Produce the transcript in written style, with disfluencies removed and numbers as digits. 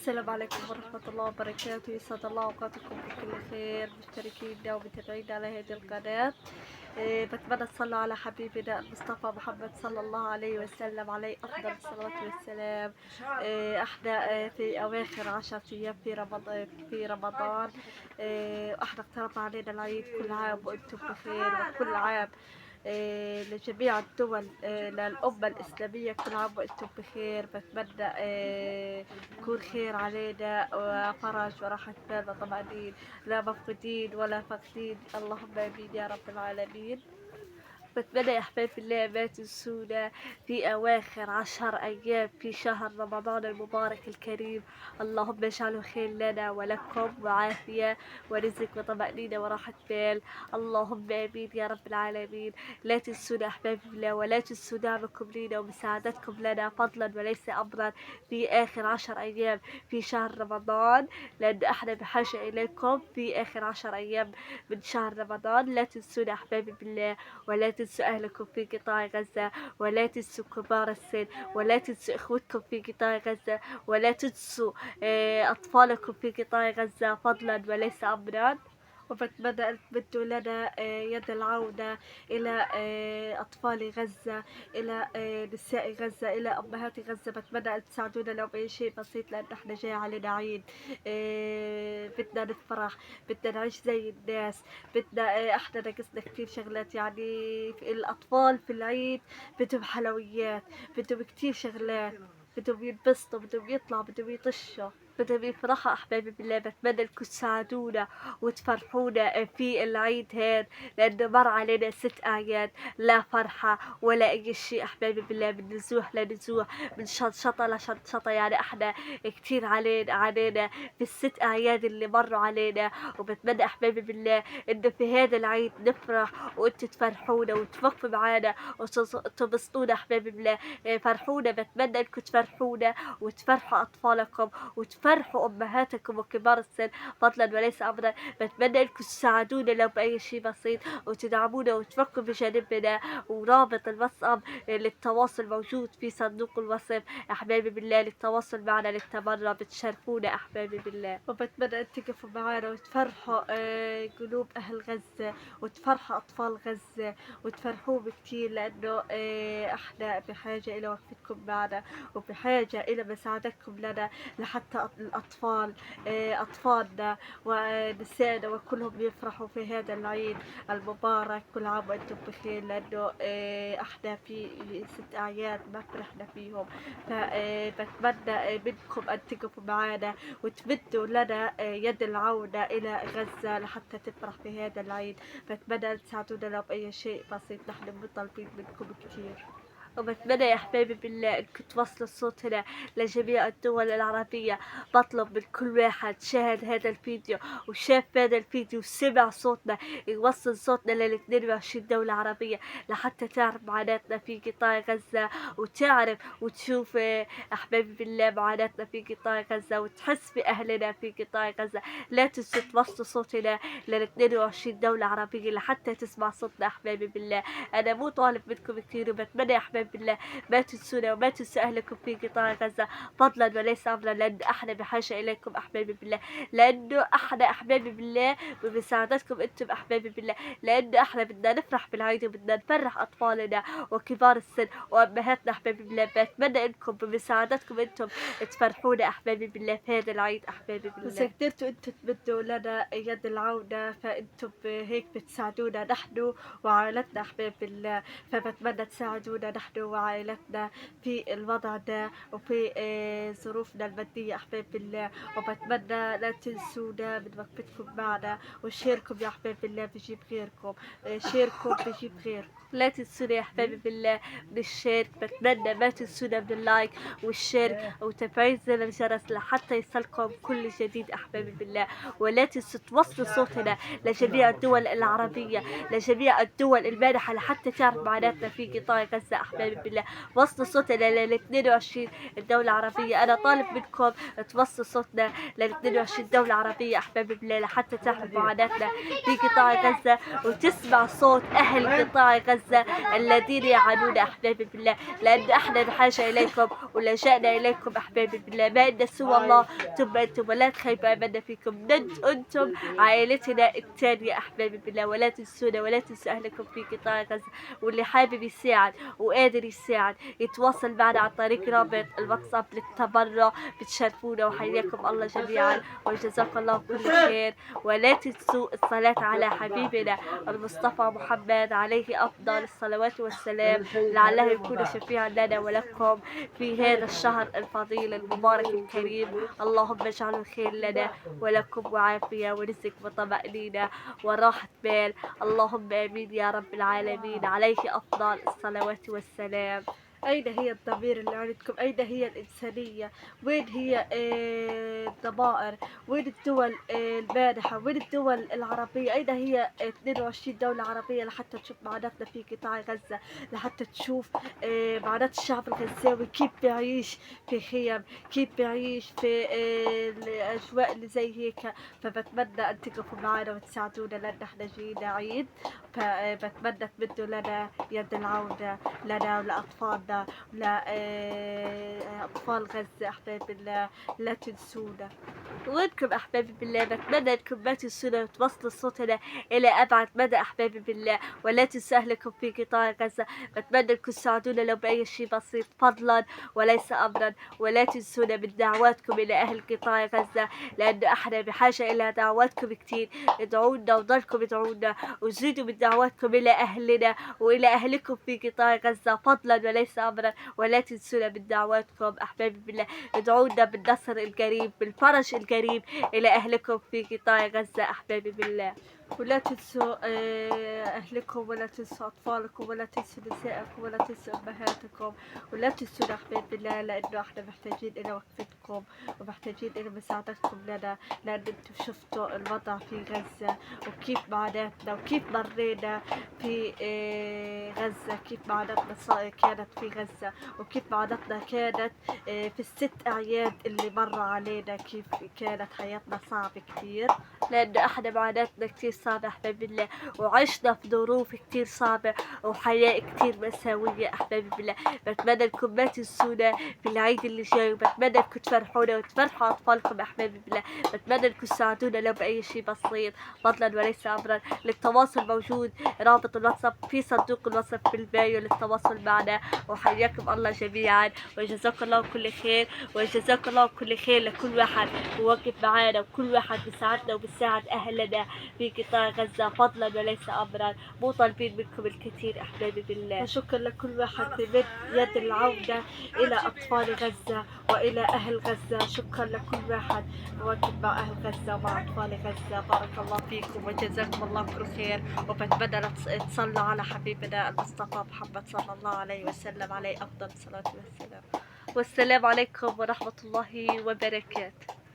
السلام عليكم ورحمة الله وبركاته. يسعد الله أوقاتكم بكل خير مشتركينا ومتابعينا على هذه القناة. بتمنى تصلوا على حبيبنا المصطفى محمد صلى الله عليه وسلم، عليه أفضل الصلاة والسلام. احنا في أواخر 10 أيام في رمضان. احنا اقترب علينا العيد. كل عام وأنتم بخير، وكل عام لجميع الدول، للأمة الإسلامية كل عام وأنتم بخير. بتمنى يكون خير علينا وفرج وراحة بال وطمأنين، لا مفقودين ولا فاقدين، اللهم آمين يا رب العالمين. بتمنى يا أحباب الله ما تنسونا في أواخر 10 أيام في شهر رمضان المبارك الكريم. اللهم اجعله خير لنا ولكم، وعافية ورزق وطمأنينة وراحة بال، اللهم آمين يا رب العالمين. لا تنسونا أحباب الله، ولا تنسوا دعمكم لينا ومساعدتكم لنا فضلا وليس أمرا في آخر 10 أيام في شهر رمضان، لأن احنا بحاجة إليكم في آخر 10 أيام من شهر رمضان. لا تنسونا أحبابي بالله، ولا تنسوا أهلكم في قطاع غزة، ولا تنسوا كبار السن، ولا تنسوا إخوتكم في قطاع غزة، ولا تنسوا أطفالكم في قطاع غزة فضلا وليس أمرا. وبتمنى أن تمدوا لنا يد العودة إلى أطفال غزة، إلى نساء غزة، إلى أمهات غزة. بتمنى أن تساعدونا لو بأي شيء بسيط، لأن احنا جاي علينا عيد. بدنا نفرح، بدنا نعيش زي الناس، بدنا احنا ناقصنا كتير شغلات. يعني الأطفال في العيد بدهم حلويات، بدهم كتير شغلات، بدهم ينبسطوا، بدهم يطلعوا، بدهم يطشوا، بدهم يفرحوا. أحبابي بالله بتمنى إنكم تساعدونا وتفرحونا في العيد هاد، لأنه مر علينا 6 أعياد لا فرحة ولا أي شيء. أحبابي بالله من نزوح لنزوح، من شطشطة لشطشطة. يعني احنا كتير علينا في ال6 أعياد اللي مروا علينا. وبتمنى أحبابي بالله إنه في هذا العيد نفرح وأنتوا تفرحونا وتوقفوا معانا وتبسطونا. أحبابي بالله فرحونا، بتمنى إنكم تفرحونا وتفرحوا أطفالكم وتفرحوا أمهاتكم وكبار السن فضلا وليس أمرا. بتمنى إنكم تساعدونا لو بأي شيء بسيط، وتدعمونا وتفكوا بجانبنا. ورابط الواتساب للتواصل موجود في صندوق الوصف أحبابي بالله، للتواصل معنا للتبرع. بتشرفونا أحبابي بالله. وبتمنى أن تقفوا معنا وتفرحوا قلوب أهل غزة، وتفرحوا أطفال غزة، وتفرحوهم كتير، لأنه احنا بحاجة إلى وقفتكم معنا، وبحاجة إلى مساعدتكم لنا، لحتى الأطفال أطفالنا ونسائنا وكلهم يفرحوا في هذا العيد المبارك. كل عام وأنتم بخير، لأنه احنا في 6 أعياد ما فرحنا فيهم. فبتمنى منكم أن تقفوا معنا وتمدوا لنا يد العودة إلى غزة لحتى تفرح في هذا العيد. بتمنى أن تساعدونا لو بأي شيء بسيط، نحن مطالبين منكم كتير. وبتمنى يا حبايبي بالله انكم توصلوا الصوت هنا لجميع الدول العربية. بطلب من كل واحد شاهد هذا الفيديو وشاف هذا الفيديو وسمع صوتنا، يوصل صوتنا لل 22 دولة عربية، لحتى تعرف معاناتنا في قطاع غزة، وتعرف وتشوف أحبابي بالله معاناتنا في قطاع غزة، وتحس بأهلنا في قطاع غزة. لا تنسوا توصلوا صوتنا لل 22 دولة عربية لحتى تسمع صوتنا. أحبابي بالله أنا مو طالب منكم كثير، وبتمنى يا أحبابي بالله ما تنسونا وما تنسوا أهلكم في قطاع غزة فضلا وليس أمرا، لأن احنا بحاجة إليكم أحبابي بالله، لأنه احنا أحبابي بالله بمساعدتكم أنتم أحبابي بالله، لأنه احنا بدنا نفرح بالعيد وبدنا نفرح أطفالنا وكبار السن وأمهاتنا. أحبابي بالله بتمنى إنكم بمساعدتكم أنتم تفرحونا أحبابي بالله في هذا العيد. أحبابي بالله بس قدرتوا أنتم تمدوا لنا يد العودة، فأنتم هيك بتساعدونا نحن وعائلتنا أحباب بالله. فبتمنى تساعدونا نحن وعائلتنا في الوضع ده وفي ظروفنا المادية أحباب بالله. وبتمنى لا تنسونا من وقفتكم معنا، وشيركم يا أحباب بالله بجيب غيركم، شيركم بجيب غيركم. لا تنسونا يا أحبابي بالله من الشير. بتمنى ما تنسونا من اللايك والشير وتفعيل زر الجرس لحتى يصلكم كل جديد أحبابي بالله. ولا تنسوا توصلوا صوتنا لجميع الدول العربية، لجميع الدول المانحة، لحتى تعرف معاناتنا في قطاع غزة أحبابي. أحبابي بالله. وصلوا صوتنا لل 22 الدولة العربية. أنا طالب منكم توصلوا صوتنا لل 22 دولة عربية أحبابي بالله، لحتى تعرف معاناتنا في قطاع غزة، وتسمع صوت أهل قطاع غزة الذين يعانون أحبابي بالله، لأن احنا بحاجة إليكم ولجأنا إليكم أحبابي بالله. ما إن سوى الله ثم أنتم، ولا تخيب أملنا فيكم. أنتم عائلتنا الثانية أحبابي بالله، ولا تنسونا ولا تنسوا أهلكم في قطاع غزة. واللي حابب يساعد وقادر يساعد يتواصل معنا عن طريق رابط الواتساب للتبرع. بتشرفونا وحياكم الله جميعا وجزاكم الله كل خير. ولا تنسوا الصلاة على حبيبنا المصطفى محمد عليه أفضل الصلوات والسلام، لعله يكون شفيعا لنا ولكم في هذا الشهر الفضيل المبارك الكريم. اللهم اجعله خير لنا ولكم، وعافية ورزق وطمأنينة وراحة بال. اللهم آمين يا رب العالمين. عليه أفضل الصلوات والسلام. أين هي الضمير اللي عندكم؟ أين هي الإنسانية؟ وين هي الضمائر؟ وين الدول المانحة؟ وين الدول العربية؟ أين هي 22 دولة عربية لحتى تشوف معاناتنا في قطاع غزة، لحتى تشوف معاناة الشعب الغزاوي كيف بيعيش في خيم، كيف بيعيش في الأجواء اللي زي هيك. فبتمنى أن تقفوا معنا وتساعدونا، لأن احنا جينا عيد. فبتمنى تمدوا لنا يد العودة، لنا ولأطفالنا، لأطفال غزة أحبابي بالله. لا تنسونا. وإنكم أحبابي بالله بتمنى إنكم ما تنسونا وتوصلوا صوتنا إلى أبعد مدى أحبابي بالله. ولا تنسوا أهلكم في قطاع غزة. بتمنى إنكم تساعدونا لو بأي شيء بسيط فضلا وليس أمرا. ولا تنسونا من دعواتكم إلى أهل قطاع غزة، لأن احنا بحاجة إلى دعواتكم كتير. ادعونا وضلكم ادعونا، وزيدوا من دعواتكم إلى أهلنا وإلى أهلكم في قطاع غزة فضلا وليس أمرا. ولا تنسونا من دعواتكم أحبابي بالله. ادعونا بالنصر القريب بالفرج القريب إلى أهلكم في قطاع غزة أحبابي بالله. ولا تنسوا أهلكم، ولا تنسوا أطفالكم، ولا تنسوا نسائكم، ولا تنسوا أمهاتكم. ولا تنسوا أحباب بالله، لأنه احنا محتاجين إلى وقفتكم ومحتاجين إلى مساعدتكم لنا، لأن انتم شفتوا الوضع في غزة وكيف معاناتنا وكيف مرينا في غزة، كيف معاناتنا كانت في غزة، وكيف معاناتنا كانت في الست أعياد اللي مر علينا، كيف كانت حياتنا صعبة كتير، لأن احنا معاناتنا كتير صعبة أحبابي بالله، وعشنا في ظروف كتير صعبة وحياة كتير مأساوية أحبابي بالله. بتمنى انكم ما تنسونا في العيد اللي جاي، وبتمنى انكم تفرحونا وتفرحوا أطفالكم أحبابي بالله. بتمنى انكم تساعدونا لو بأي شيء بسيط فضلا وليس أمرا. للتواصل موجود رابط الواتساب في صندوق الوصف في البايو للتواصل معنا. وحياكم الله جميعا وجزاكم الله كل خير، وجزاكم الله كل خير لكل واحد ووقف معانا، وكل واحد بيساعدنا وبيساعد أهلنا في قطاع غزة فضلا وليس أمرا. مو طالبين منكم الكثير أحبابي بالله. وشكرا لكل واحد بمد يد العودة إلى أطفال غزة وإلى أهل غزة. شكرا لكل واحد واقف مع أهل غزة ومع أطفال غزة. بارك الله فيكم وجزاكم الله كل خير. وبتمنى تصلوا على حبيبنا المصطفى محمد صلى الله عليه وسلم، عليه أفضل الصلاة والسلام. والسلام عليكم ورحمة الله وبركاته.